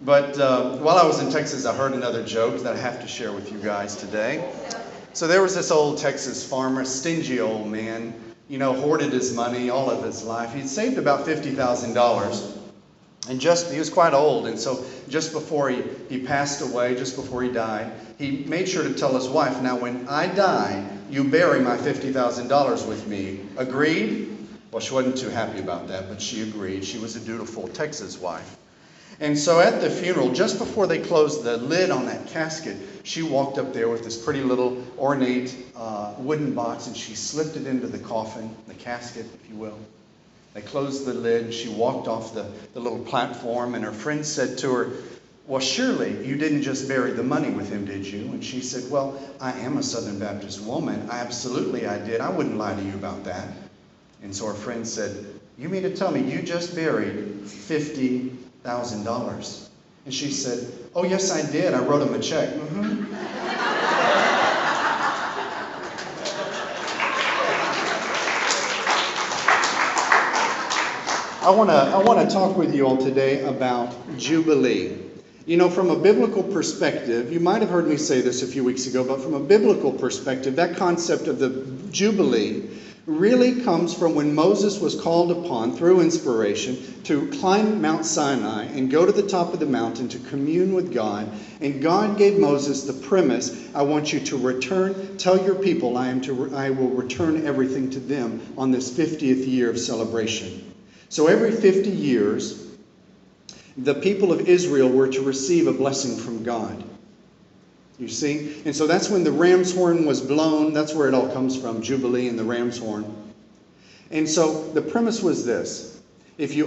But while I was in Texas, I heard another joke that I have to share with you guys today. So there was this old Texas farmer, stingy old man, hoarded his money all of his life. He'd saved about $50,000. And he was quite old, and so just before he passed away, just before he died, he made sure to tell his wife, now when I die, you bury my $50,000 with me. Agreed? Well, she wasn't too happy about that, but she agreed. She was a dutiful Texas wife. And so at the funeral, just before they closed the lid on that casket, she walked up there with this pretty little ornate wooden box, and she slipped it into the coffin, the casket, if you will. They closed the lid, and she walked off the little platform, and her friend said to her, well, surely you didn't just bury the money with him, did you? And she said, well, I am a Southern Baptist woman. Absolutely I did. I wouldn't lie to you about that. And so her friend said, you mean to tell me you just buried $50,000? And she said, oh, yes, I did. I wrote him a check. I want to talk with you all today about Jubilee. From a biblical perspective, you might have heard me say this a few weeks ago, but from a biblical perspective, that concept of the Jubilee really comes from when Moses was called upon through inspiration to climb Mount Sinai and go to the top of the mountain to commune with God. And God gave Moses the premise, I want you to return, tell your people I will return everything to them on this 50th year of celebration. So every 50 years, the people of Israel were to receive a blessing from God. You see? And so that's when the ram's horn was blown. That's where it all comes from, Jubilee and the ram's horn. And so the premise was this. If you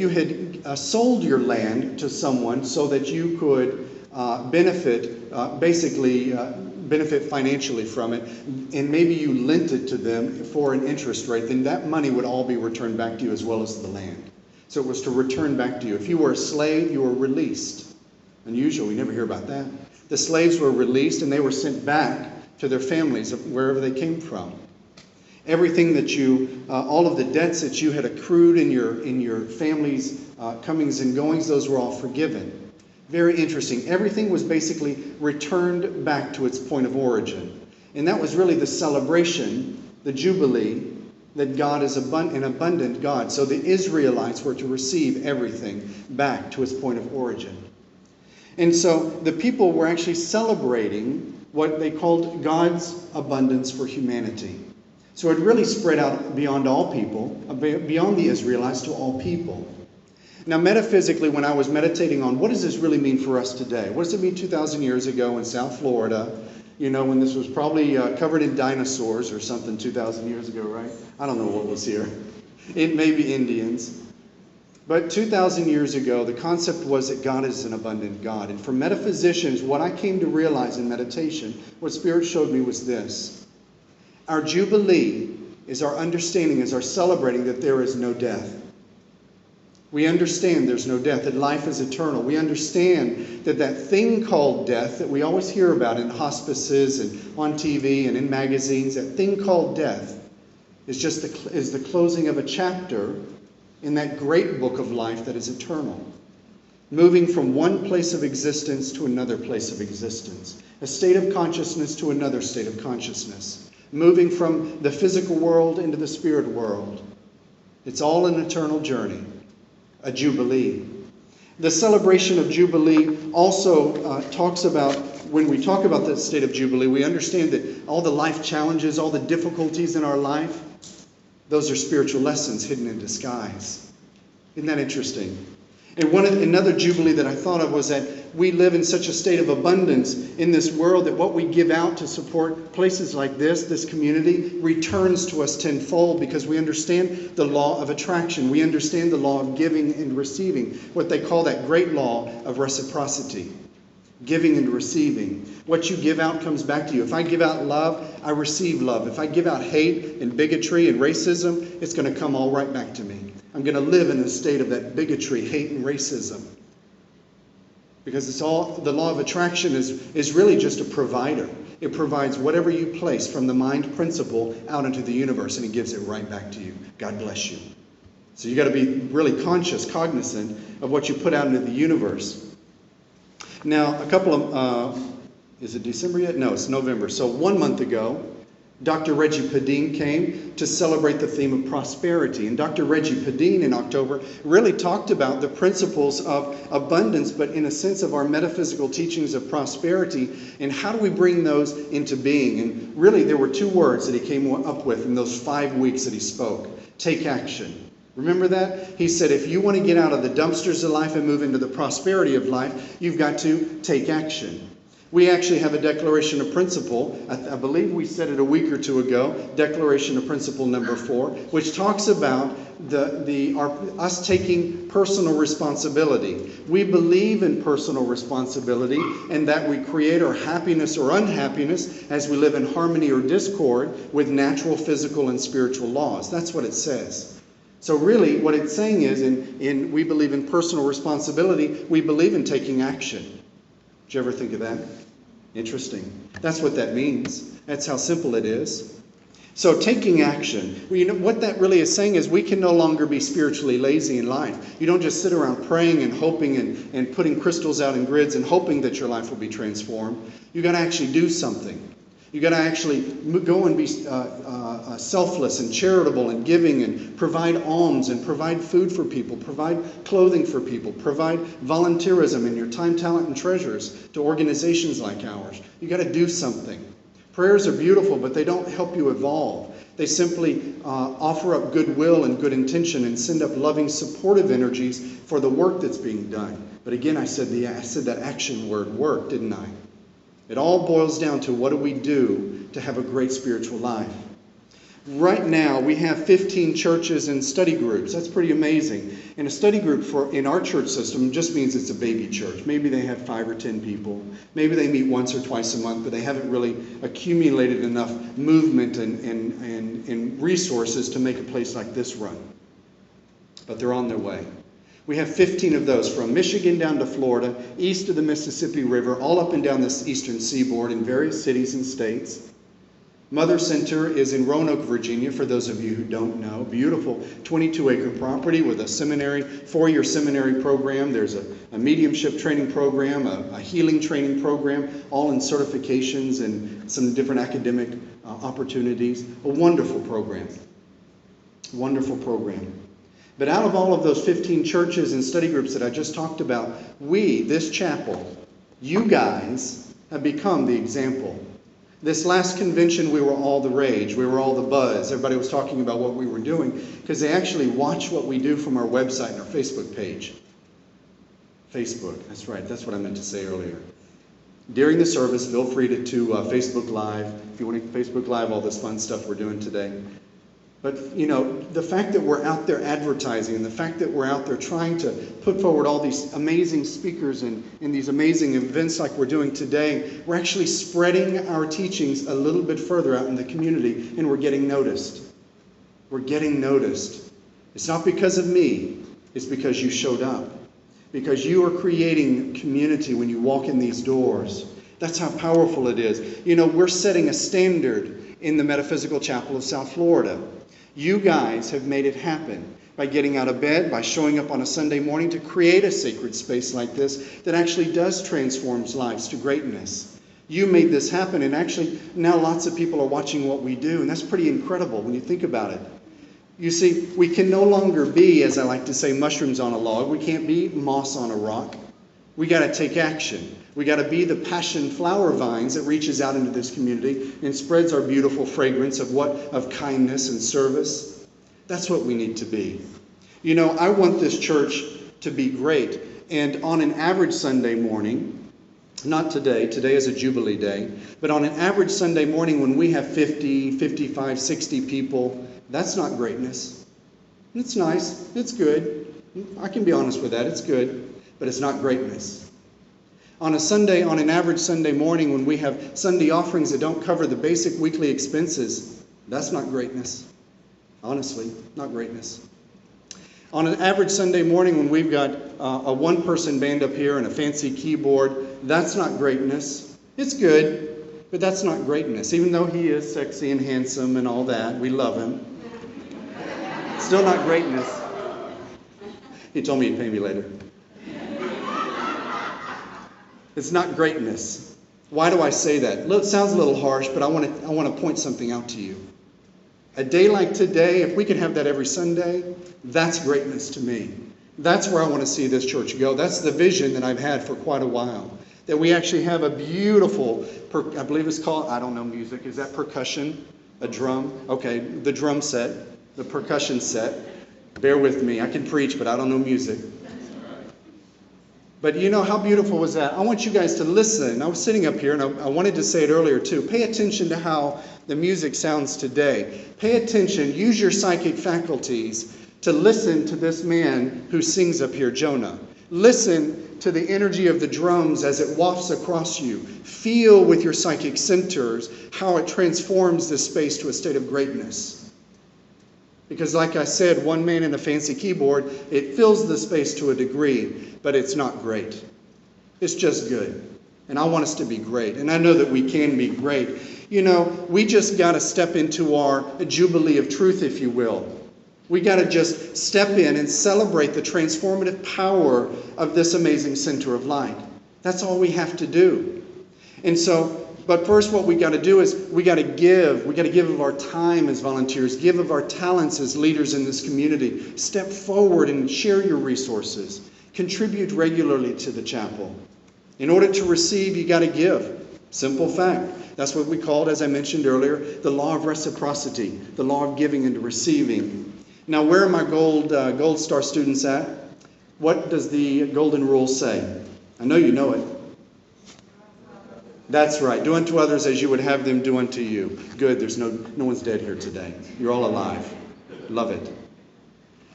had sold your land to someone so that you could benefit financially from it, and maybe you lent it to them for an interest rate, then that money would all be returned back to you as well as the land. So it was to return back to you. If you were a slave, you were released. Unusual, we never hear about that. The slaves were released and they were sent back to their families wherever they came from. Everything that all of the debts that you had accrued in your family's comings and goings, those were all forgiven. Very interesting. Everything was basically returned back to its point of origin. And that was really the celebration, the Jubilee, that God is an abundant God. So the Israelites were to receive everything back to its point of origin. And so the people were actually celebrating what they called God's abundance for humanity. So it really spread out beyond all people, beyond the Israelites to all people. Now, metaphysically, when I was meditating on what does this really mean for us today? What does it mean 2,000 years ago in South Florida, when this was probably covered in dinosaurs or something 2,000 years ago, right? I don't know what was here. It may be Indians. But 2,000 years ago, the concept was that God is an abundant God. And for metaphysicians, what I came to realize in meditation, what Spirit showed me was this. Our Jubilee is our understanding, is our celebrating that there is no death. We understand there's no death, that life is eternal. We understand that thing called death that we always hear about in hospices and on TV and in magazines, that thing called death is the closing of a chapter in that great book of life that is eternal. Moving from one place of existence to another place of existence. A state of consciousness to another state of consciousness. Moving from the physical world into the spirit world. It's all an eternal journey. A Jubilee. The celebration of Jubilee also talks about, when we talk about the state of Jubilee, we understand that all the life challenges, all the difficulties in our life, those are spiritual lessons hidden in disguise. Isn't that interesting? And another Jubilee that I thought of was that we live in such a state of abundance in this world that what we give out to support places like this community, returns to us tenfold because we understand the law of attraction. We understand the law of giving and receiving, what they call that great law of reciprocity. Giving and receiving. What you give out comes back to you. If I give out love, I receive love. If I give out hate and bigotry and racism, it's going to come all right back to me. I'm going to live in a state of that bigotry, hate, and racism. Because it's all, the law of attraction is really just a provider. It provides whatever you place from the mind principle out into the universe, and it gives it right back to you. God bless you. So you got to be really conscious, cognizant of what you put out into the universe. Now, a couple of, is it December yet? No, it's November. So 1 month ago, Dr. Reggie Padine came to celebrate the theme of prosperity. And Dr. Reggie Padine in October really talked about the principles of abundance, but in a sense of our metaphysical teachings of prosperity, and how do we bring those into being. And really there were 2 words that he came up with in those 5 weeks that he spoke. Take action. Remember that? He said, if you want to get out of the dumpsters of life and move into the prosperity of life, you've got to take action. We actually have a declaration of principle. I believe we said it a week or 2 ago, declaration of principle number 4, which talks about us taking personal responsibility. We believe in personal responsibility and that we create our happiness or unhappiness as we live in harmony or discord with natural, physical, and spiritual laws. That's what it says. So really what it's saying is, we believe in personal responsibility, we believe in taking action. Did you ever think of that? Interesting. That's what that means. That's how simple it is. So taking action. Well, you know what that really is saying is we can no longer be spiritually lazy in life. You don't just sit around praying and hoping and putting crystals out in grids and hoping that your life will be transformed. You got to actually do something. You got to actually go and be selfless and charitable and giving and provide alms and provide food for people, provide clothing for people, provide volunteerism in your time, talent, and treasures to organizations like ours. You got to do something. Prayers are beautiful, but they don't help you evolve. They simply offer up goodwill and good intention and send up loving, supportive energies for the work that's being done. But again, I said that action word, work, didn't I? It all boils down to what do we do to have a great spiritual life. Right now, we have 15 churches and study groups. That's pretty amazing. And a study group in our church system just means it's a baby church. Maybe they have 5 or 10 people. Maybe they meet once or twice a month, but they haven't really accumulated enough movement and resources to make a place like this run. But they're on their way. We have 15 of those from Michigan down to Florida, east of the Mississippi River, all up and down this eastern seaboard in various cities and states. Mother Center is in Roanoke, Virginia, for those of you who don't know. Beautiful 22-acre property with a seminary, 4-year seminary program. There's a mediumship training program, a healing training program, all in certifications and some different academic opportunities. A wonderful program. Wonderful program. But out of all of those 15 churches and study groups that I just talked about, this chapel, you guys have become the example. This last convention, we were all the rage. We were all the buzz. Everybody was talking about what we were doing because they actually watch what we do from our website and our Facebook page. Facebook, that's right. That's what I meant to say earlier. During the service, feel free to Facebook Live. If you want to Facebook Live all this fun stuff we're doing today. But, you know, the fact that we're out there advertising and the fact that we're out there trying to put forward all these amazing speakers and these amazing events like we're doing today, we're actually spreading our teachings a little bit further out in the community, and we're getting noticed. We're getting noticed. It's not because of me. It's because you showed up. Because you are creating community when you walk in these doors. That's how powerful it is. You know, we're setting a standard in the Metaphysical Chapel of South Florida. You guys have made it happen by getting out of bed, by showing up on a Sunday morning to create a sacred space like this that actually does transform lives to greatness. You made this happen, and actually now lots of people are watching what we do, and that's pretty incredible when you think about it. You see, we can no longer be, as I like to say, mushrooms on a log. We can't be moss on a rock. We got to take action. We got to be the passion flower vines that reaches out into this community and spreads our beautiful fragrance of kindness and service. That's what we need to be. You know, I want this church to be great. And on an average Sunday morning, not today is a Jubilee day, but on an average Sunday morning when we have 50, 55, 60 people, that's not greatness. It's nice. It's good. I can be honest with that. It's good. But it's not greatness. On an average Sunday morning when we have Sunday offerings that don't cover the basic weekly expenses, that's not greatness. Honestly, not greatness. On an average Sunday morning when we've got a one-person band up here and a fancy keyboard, that's not greatness. It's good, but that's not greatness. Even though he is sexy and handsome and all that, we love him. Still not greatness. He told me he'd pay me later. It's not greatness. Why do I say that? It sounds a little harsh, but I want to point something out to you. A day like today, if we could have that every Sunday, that's greatness to me. That's where I want to see this church go. That's the vision that I've had for quite a while. That we actually have a beautiful, I believe it's called, I don't know music, is that percussion? A drum? Okay, the drum set, the percussion set. Bear with me, I can preach, but I don't know music. But you know, how beautiful was that? I want you guys to listen. I was sitting up here, and I wanted to say it earlier too. Pay attention to how the music sounds today. Pay attention, use your psychic faculties to listen to this man who sings up here, Jonah. Listen to the energy of the drums as it wafts across you. Feel with your psychic centers how it transforms this space to a state of greatness. Because like I said, one man and a fancy keyboard, it fills the space to a degree, but it's not great. It's just good. And I want us to be great. And I know that we can be great. You know, we just got to step into our Jubilee of truth, if you will. We got to just step in and celebrate the transformative power of this amazing center of light. That's all we have to do. And so, but first what we got to do is we got to give. We got to give of our time as volunteers, give of our talents as leaders in this community. Step forward and share your resources. Contribute regularly to the chapel. In order to receive, you got to give. Simple fact. That's what we called, as I mentioned earlier, the law of reciprocity, the law of giving and receiving. Now, where are my Gold Star students at? What does the golden rule say? I know you know it. That's right. Do unto others as you would have them do unto you. Good. There's no one's dead here today. You're all alive. Love it.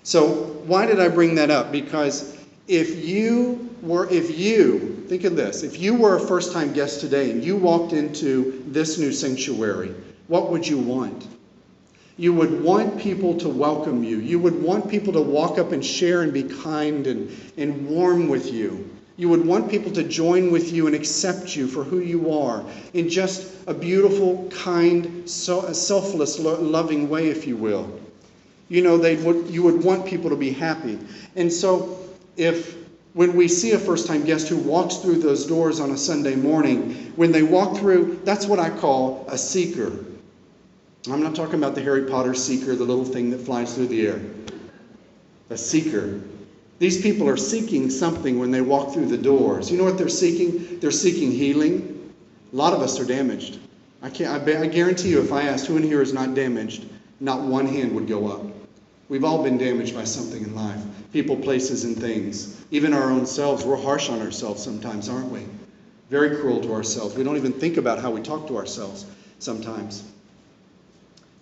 So why did I bring that up? Because if you, think of this, if you were a first-time guest today and you walked into this new sanctuary, what would you want? You would want people to welcome you. You would want people to walk up and share and be kind and warm with you. You would want people to join with you and accept you for who you are in just a beautiful, kind, selfless, loving way, if you will. You know, you would want people to be happy. And so when we see a first-time guest who walks through those doors on a Sunday morning, when they walk through, that's what I call a seeker. I'm not talking about the Harry Potter seeker, the little thing that flies through the air. A seeker. These people are seeking something when they walk through the doors. You know what they're seeking? They're seeking healing. A lot of us are damaged. I guarantee you, if I asked who in here is not damaged, not one hand would go up. We've all been damaged by something in life. People, places, and things. Even our own selves. We're harsh on ourselves sometimes, aren't we? Very cruel to ourselves. We don't even think about how we talk to ourselves sometimes.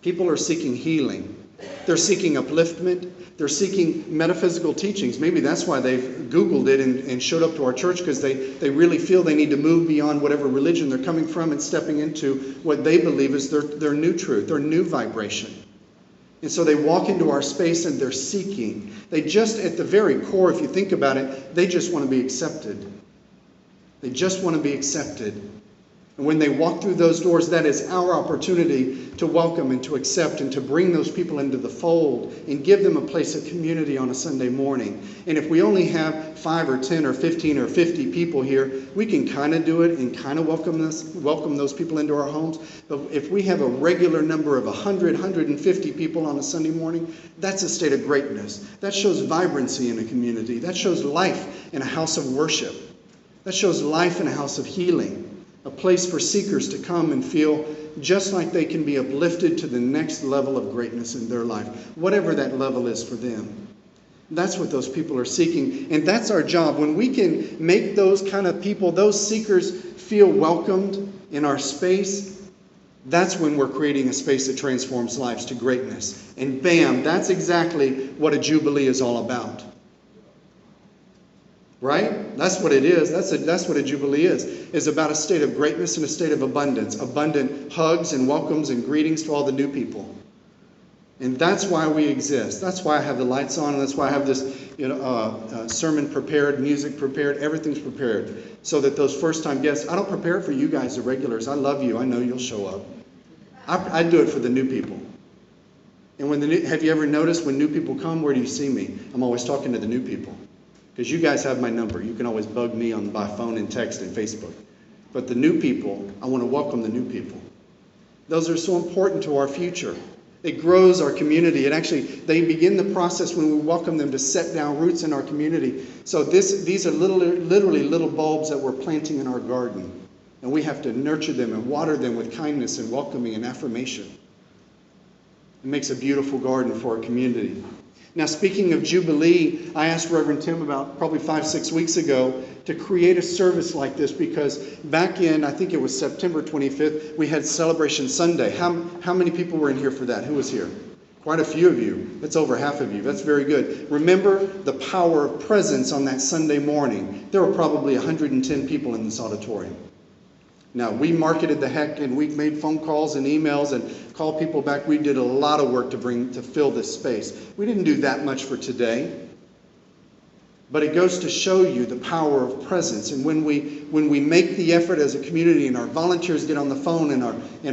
People are seeking healing. They're seeking upliftment. They're seeking metaphysical teachings. Maybe that's why they've Googled it and showed up to our church, because they really feel they need to move beyond whatever religion they're coming from and stepping into what they believe is their new truth, their new vibration. And so they walk into our space and they're seeking. They just, at the very core, if you think about it, they just want to be accepted. They just want to be accepted. And when they walk through those doors, that is our opportunity to welcome and to accept and to bring those people into the fold and give them a place of community on a Sunday morning. And if we only have 5 or 10 or 15 or 50 people here, we can kind of do it and kind of welcome those people into our homes. But if we have a regular number of 100, 150 people on a Sunday morning, that's a state of greatness. That shows vibrancy in a community. That shows life in a house of worship. That shows life in a house of healing. A place for seekers to come and feel just like they can be uplifted to the next level of greatness in their life, whatever that level is for them. That's what those people are seeking, and that's our job. When we can make those kind of people, those seekers, feel welcomed in our space, that's when we're creating a space that transforms lives to greatness. And bam, that's exactly what a Jubilee is all about. Right? That's what it is. That's what a Jubilee is. It's about a state of greatness and a state of abundance. Abundant hugs and welcomes and greetings to all the new people. And that's why we exist. That's why I have the lights on, and that's why I have this sermon prepared, music prepared, everything's prepared. So that those first-time guests, I don't prepare it for you guys, the regulars. I love you. I know you'll show up. I do it for the new people. And have you ever noticed when new people come, where do you see me? I'm always talking to the new people. Because you guys have my number. You can always bug me by phone and text and Facebook. But the new people, I want to welcome the new people. Those are so important to our future. It grows our community. They begin the process when we welcome them to set down roots in our community. So these are literally little bulbs that we're planting in our garden. And we have to nurture them and water them with kindness and welcoming and affirmation. It makes a beautiful garden for our community. Now, speaking of Jubilee, I asked Reverend Tim about probably 5-6 weeks ago to create a service like this, because back in, I think it was September 25th, we had Celebration Sunday. How many people were in here for that? Who was here? Quite a few of you. That's over half of you. That's very good. Remember the power of presence on that Sunday morning. There were probably 110 people in this auditorium. Now, we marketed the heck, and we made phone calls and emails and called people back. We did a lot of work to fill this space. We didn't do that much for today. But it goes to show you the power of presence. And when we make the effort as a community, and our volunteers get on the phone, and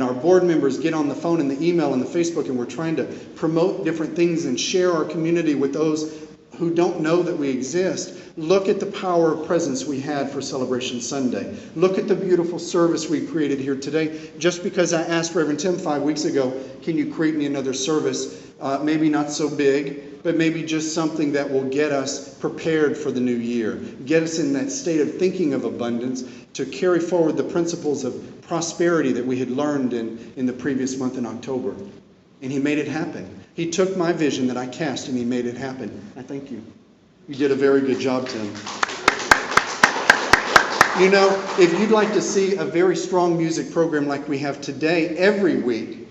our board members get on the phone and the email and the Facebook, and we're trying to promote different things and share our community with those who don't know that we exist, look at the power of presence we had for Celebration Sunday. Look at the beautiful service we created here today. Just because I asked Reverend Tim 5 weeks ago, can you create me another service? Maybe not so big, but maybe just something that will get us prepared for the new year. Get us in that state of thinking of abundance to carry forward the principles of prosperity that we had learned in the previous month in October. And he made it happen. He took my vision that I cast and he made it happen. I thank you. You did a very good job, Tim. You know, if you'd like to see a very strong music program like we have today every week,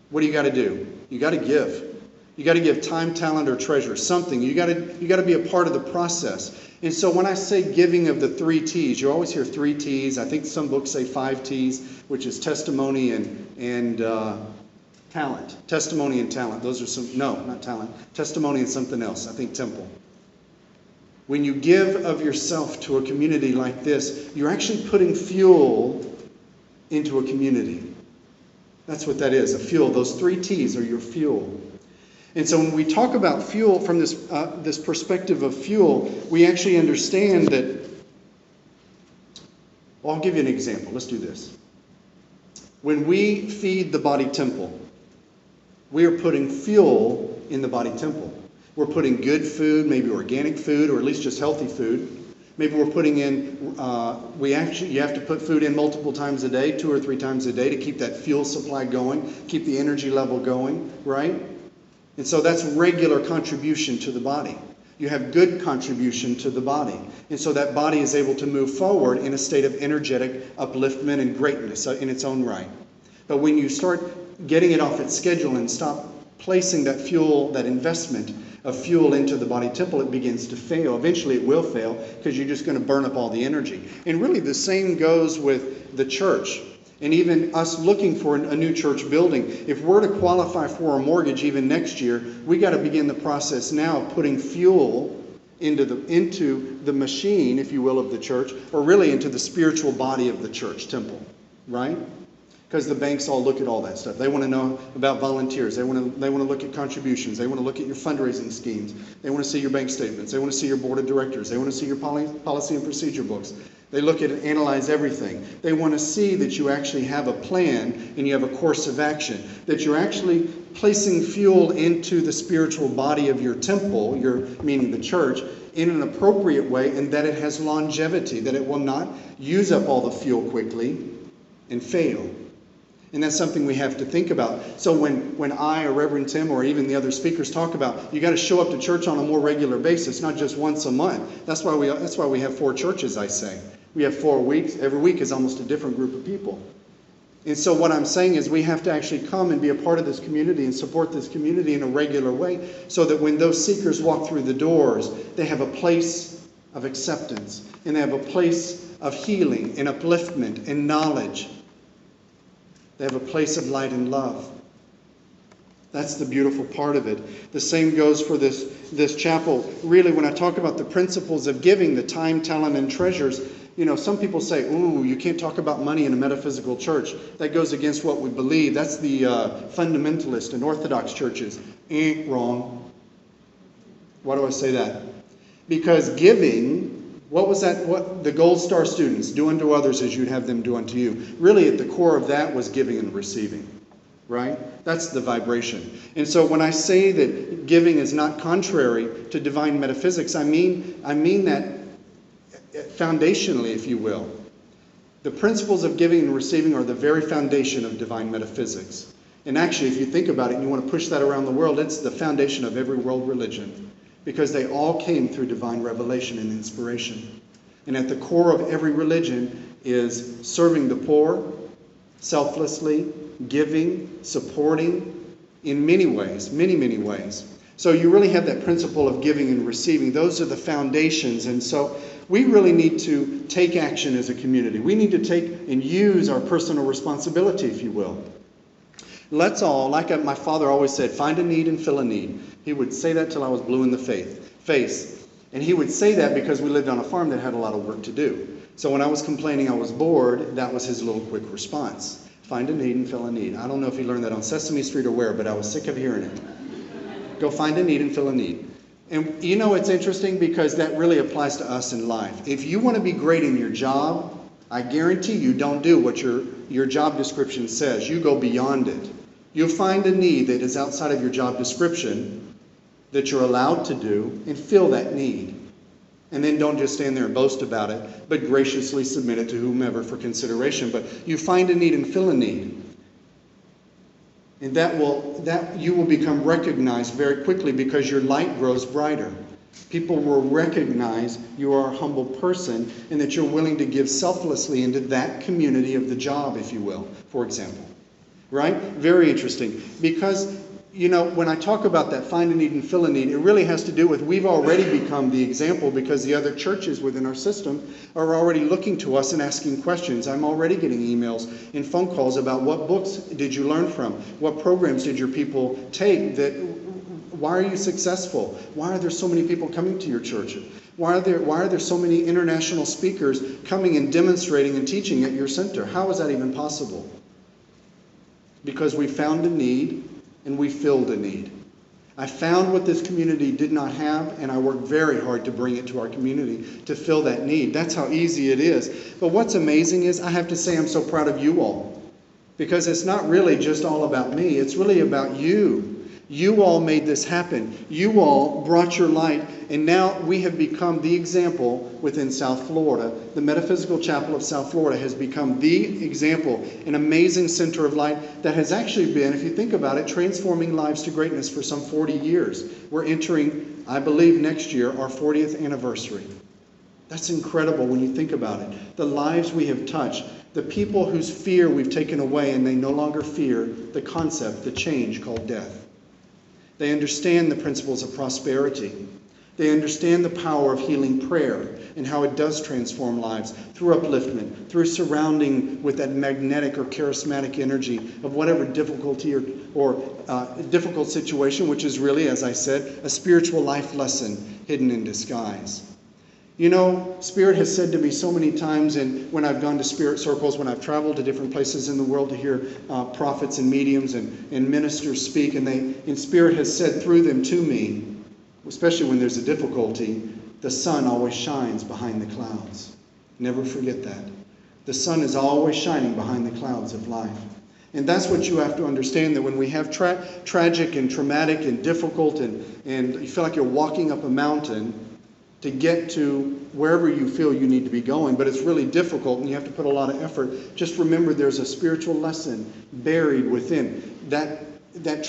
what do you got to do? You got to give. You got to give time, talent, or treasure, something. You got to be a part of the process. And so when I say giving of the 3 T's, you always hear 3 T's. I think some books say 5 T's, which is testimony and talent. Testimony and talent. Those are some, no, not talent. Testimony and something else. I think temple. When you give of yourself to a community like this, you're actually putting fuel into a community. That's what that is, a fuel. Those 3 T's are your fuel. And so when we talk about fuel from this perspective of fuel, we actually understand that, well, I'll give you an example. Let's do this. When we feed the body temple, we are putting fuel in the body temple. We're putting good food, maybe organic food, or at least just healthy food. Maybe we're putting in, you have to put food in multiple times a day, 2 or 3 times a day, to keep that fuel supply going, keep the energy level going, right? And so that's regular contribution to the body. You have good contribution to the body. And so that body is able to move forward in a state of energetic upliftment and greatness in its own right. But when you start getting it off its schedule and stop placing that fuel, that investment of fuel into the body temple, it begins to fail. Eventually it will fail because you're just going to burn up all the energy. And really the same goes with the church. And even us looking for a new church building. If we're to qualify for a mortgage even next year, we got to begin the process now of putting fuel into the machine, if you will, of the church, or really into the spiritual body of the church temple, right? Because the banks all look at all that stuff. They want to know about volunteers. They want to look at contributions. They want to look at your fundraising schemes. They want to see your bank statements. They want to see your board of directors. They want to see your policy and procedure books. They look at and analyze everything. They want to see that you actually have a plan and you have a course of action, that you're actually placing fuel into the spiritual body of your temple, meaning the church, in an appropriate way, and that it has longevity, that it will not use up all the fuel quickly and fail. And that's something we have to think about. So when I or Reverend Tim or even the other speakers talk about, you got to show up to church on a more regular basis, not just once a month. That's why we have 4 churches, I say. We have 4 weeks. Every week is almost a different group of people. And so what I'm saying is we have to actually come and be a part of this community and support this community in a regular way so that when those seekers walk through the doors, they have a place of acceptance and they have a place of healing and upliftment and knowledge. They have a place of light and love. That's the beautiful part of it. The same goes for this chapel. Really, when I talk about the principles of giving, the time, talent, and treasures, some people say, ooh, you can't talk about money in a metaphysical church. That goes against what we believe. That's the fundamentalist and Orthodox churches. Wrong. Why do I say that? Because giving, what was that? What the Gold Star students, do unto others as you'd have them do unto you. Really at the core of that was giving and receiving. Right? That's the vibration. And so when I say that giving is not contrary to divine metaphysics, I mean that foundationally, if you will. The principles of giving and receiving are the very foundation of divine metaphysics. And actually, if you think about it and you want to push that around the world, it's the foundation of every world religion. Because they all came through divine revelation and inspiration. And at the core of every religion is serving the poor, selflessly, giving, supporting, in many ways, many, many ways. So you really have that principle of giving and receiving. Those are the foundations. And so we really need to take action as a community. We need to take and use our personal responsibility, if you will. Let's all, like my father always said, find a need and fill a need. He would say that till I was blue in the face. And he would say that because we lived on a farm that had a lot of work to do. So when I was complaining I was bored, that was his little quick response. Find a need and fill a need. I don't know if he learned that on Sesame Street or where, but I was sick of hearing it. Go find a need and fill a need. And it's interesting because that really applies to us in life. If you want to be great in your job, I guarantee you don't do what your job description says. You go beyond it. You'll find a need that is outside of your job description that you're allowed to do and fill that need. And then don't just stand there and boast about it, but graciously submit it to whomever for consideration. But you find a need and fill a need. And that you will become recognized very quickly because your light grows brighter. People will recognize you are a humble person and that you're willing to give selflessly into that community of the job, if you will, for example. Right? Very interesting. Because when I talk about that find a need and fill a need, it really has to do with we've already become the example because the other churches within our system are already looking to us and asking questions. I'm already getting emails and phone calls about what books did you learn from? What programs did your people take? Why are you successful? Why are there so many people coming to your church? Why are there so many international speakers coming and demonstrating and teaching at your center? How is that even possible? Because we found a need and we filled a need. I found what this community did not have, and I worked very hard to bring it to our community to fill that need. That's how easy it is. But what's amazing is I have to say I'm so proud of you all. Because it's not really just all about me. It's really about you. You all made this happen. You all brought your light, and now we have become the example within South Florida. The Metaphysical Chapel of South Florida has become the example, an amazing center of light that has actually been, if you think about it, transforming lives to greatness for some 40 years. We're entering, I believe, next year, our 40th anniversary. That's incredible when you think about it. The lives we have touched, the people whose fear we've taken away, and they no longer fear the concept, the change called death. They understand the principles of prosperity. They understand the power of healing prayer and how it does transform lives through upliftment, through surrounding with that magnetic or charismatic energy of whatever difficulty or difficult situation, which is really, as I said, a spiritual life lesson hidden in disguise. Spirit has said to me so many times, and when I've gone to spirit circles, when I've traveled to different places in the world to hear prophets and mediums and ministers speak, and Spirit has said through them to me, especially when there's a difficulty, the sun always shines behind the clouds. Never forget that. The sun is always shining behind the clouds of life. And that's what you have to understand, that when we have tragic and traumatic and difficult and you feel like you're walking up a mountain to get to wherever you feel you need to be going, but it's really difficult and you have to put a lot of effort, just remember there's a spiritual lesson buried within that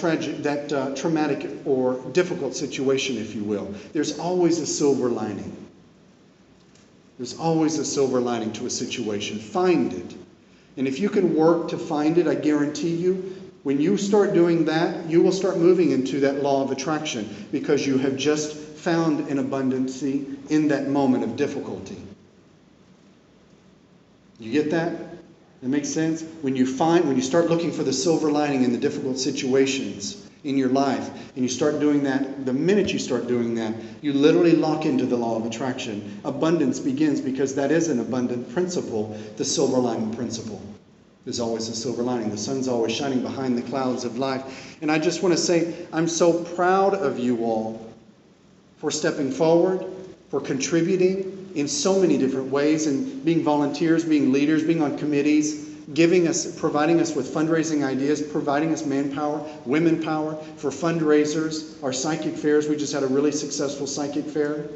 traumatic or difficult situation, if you will. There's always a silver lining. There's always a silver lining to a situation. Find it. And if you can work to find it, I guarantee you, when you start doing that, you will start moving into that law of attraction because you have just found an abundancy in that moment of difficulty. You get that? That makes sense? When you start looking for the silver lining in the difficult situations in your life, and you start doing that, the minute you start doing that, you literally lock into the law of attraction. Abundance begins because that is an abundant principle, the silver lining principle. There's always a silver lining. The sun's always shining behind the clouds of life. And I just want to say, I'm so proud of you all for stepping forward, for contributing in so many different ways, and being volunteers, being leaders, being on committees, providing us with fundraising ideas, providing us manpower, women power for fundraisers, our psychic fairs. We just had a really successful psychic fair.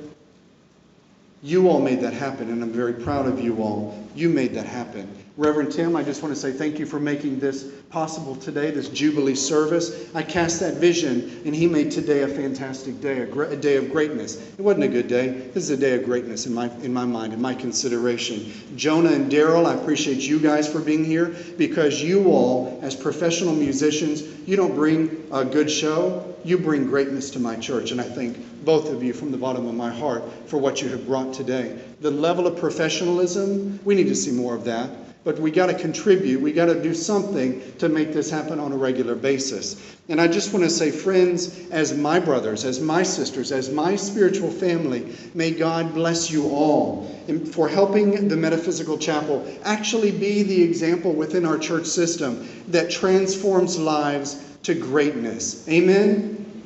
You all made that happen, and I'm very proud of you all. You made that happen. Reverend Tim, I just want to say thank you for making this possible today, this Jubilee service. I cast that vision, and he made today a fantastic day, a day of greatness. It wasn't a good day. This is a day of greatness in my mind, in my consideration. Jonah and Daryl, I appreciate you guys for being here, because you all, as professional musicians, you don't bring a good show, you bring greatness to my church, and I thank both of you from the bottom of my heart for what you have brought today. The level of professionalism, we need to see more of that. But we got to contribute. We got to do something to make this happen on a regular basis. And I just want to say, friends, as my brothers, as my sisters, as my spiritual family, may God bless you all for helping the Metaphysical Chapel actually be the example within our church system that transforms lives to greatness. Amen?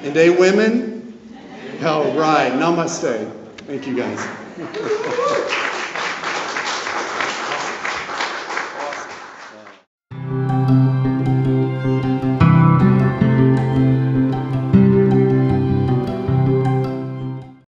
And women? All right. Namaste. Thank you, guys.